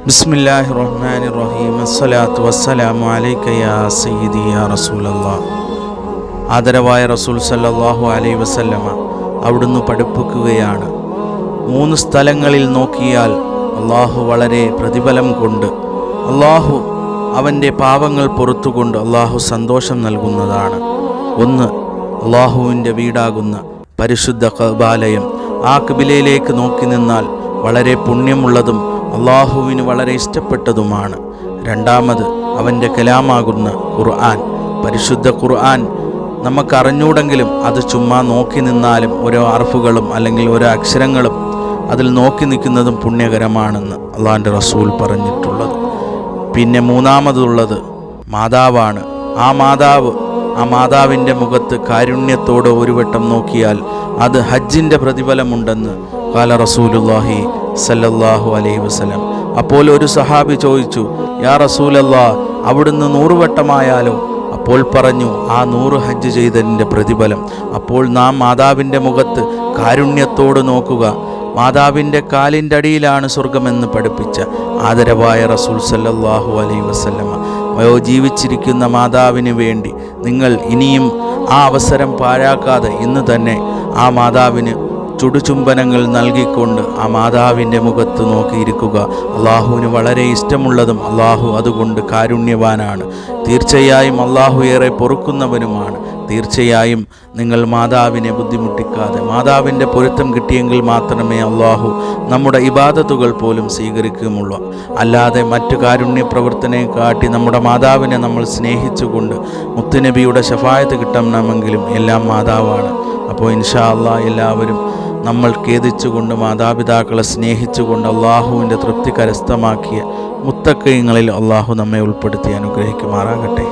ബിസ്മില്ലാഹിർ റഹ്മാനിർ റഹീം. അസ്സലാത്തു വസ്സലാമു അലൈക യാ സയ്യിദി യാ റസൂലല്ലാഹ്. ആദരവായ റസൂൽ സല്ലല്ലാഹു അലൈഹി വസല്ലമ അവിടുന്ന് പഠിപ്പിക്കുകയാണ്, 3 സ്ഥലങ്ങളിൽ നോക്കിയാൽ അള്ളാഹു വളരെ പ്രതിഫലം കൊണ്ട്, അള്ളാഹു അവൻ്റെ പാപങ്ങൾ പുറത്തുകൊണ്ട് അള്ളാഹു സന്തോഷം നൽകുന്നതാണ്. ഒന്ന്, അള്ളാഹുവിൻ്റെ വീടാകുന്ന പരിശുദ്ധ കഅബാലയം. ആ ഖിബലയിലേക്ക് നോക്കി നിന്നാൽ വളരെ പുണ്യമുള്ളതും അള്ളാഹുവിന് വളരെ ഇഷ്ടപ്പെട്ടതുമാണ്. രണ്ടാമത്, അവൻ്റെ കലാമാകുന്ന ഖുർആൻ. പരിശുദ്ധ ഖുർആൻ നമുക്കറിഞ്ഞൂടെങ്കിലും അത് ചുമ്മാ നോക്കി നിന്നാലും ഓരോ അർഫുകളും അല്ലെങ്കിൽ ഓരോ അക്ഷരങ്ങളും അതിൽ നോക്കി നിൽക്കുന്നതും പുണ്യകരമാണെന്ന് അള്ളാഹിൻ്റെ റസൂൽ പറഞ്ഞിട്ടുള്ളത്. പിന്നെ മൂന്നാമതുള്ളത് മാതാവാണ്. ആ മാതാവിൻ്റെ മുഖത്ത് കാരുണ്യത്തോടെ ഒരു വട്ടം നോക്കിയാൽ അത് ഹജ്ജിൻ്റെ പ്രതിഫലമുണ്ടെന്ന് ഖാല റസൂലുള്ളാഹി സല്ലല്ലാഹു അലൈഹി വസല്ലം. അപ്പോൾ ഒരു സഹാബി ചോദിച്ചു, യാ റസൂലല്ലാഹ്, അവിടുന്ന് 100 വട്ടമായാലോ? അപ്പോൾ പറഞ്ഞു, ആ 100 ഹജ്ജ് ചെയ്തതിൻ്റെ പ്രതിഫലം. അപ്പോൾ നാം മാതാവിൻ്റെ മുഖത്ത് കാരുണ്യത്തോട് നോക്കുക. മാതാവിൻ്റെ കാലിൻ്റെ അടിയിലാണ് സ്വർഗമെന്ന് പഠിപ്പിച്ച ആദരവായ റസൂൽ സല്ലല്ലാഹു അലൈഹി വസല്ലമ. ജീവിച്ചിരിക്കുന്ന മാതാവിന് വേണ്ടി നിങ്ങൾ ഇനിയും ആ അവസരം പാഴാക്കാതെ ഇന്ന് തന്നെ ആ മാതാവിന് ചുടുചുംബനങ്ങൾ നൽകിക്കൊണ്ട് ആ മാതാവിൻ്റെ മുഖത്ത് നോക്കിയിരിക്കുക. അള്ളാഹുവിന് വളരെ ഇഷ്ടമുള്ളതും അള്ളാഹു അതുകൊണ്ട് കാരുണ്യവാനാണ്. തീർച്ചയായും അള്ളാഹു ഏറെ പൊറുക്കുന്നവനുമാണ്. തീർച്ചയായും നിങ്ങൾ മാതാവിനെ ബുദ്ധിമുട്ടിക്കാതെ മാതാവിൻ്റെ പൊരുത്തം കിട്ടിയെങ്കിൽ മാത്രമേ അള്ളാഹു നമ്മുടെ ഇബാദത്തുകൾ പോലും സ്വീകരിക്കുമുള്ളൂ. അല്ലാതെ മറ്റു കാരുണ്യ പ്രവർത്തനയെ കാട്ടി നമ്മുടെ മാതാവിനെ നമ്മൾ സ്നേഹിച്ചുകൊണ്ട് മുത്തുനബിയുടെ ശഫായത്ത് കിട്ടണമെങ്കിലും എല്ലാം മാതാവാണ്. അപ്പോൾ ഇൻഷാ അള്ളാഹ് എല്ലാവരും നമ്മൾ ഖേദിച്ചുകൊണ്ട് മാതാപിതാക്കളെ സ്നേഹിച്ചുകൊണ്ട് അള്ളാഹുവിൻ്റെ തൃപ്തി കരസ്ഥമാക്കിയ മുത്തക്കയങ്ങളിൽ അള്ളാഹു നമ്മെ ഉൾപ്പെടുത്തി അനുഗ്രഹിക്കുമാറാകട്ടെ.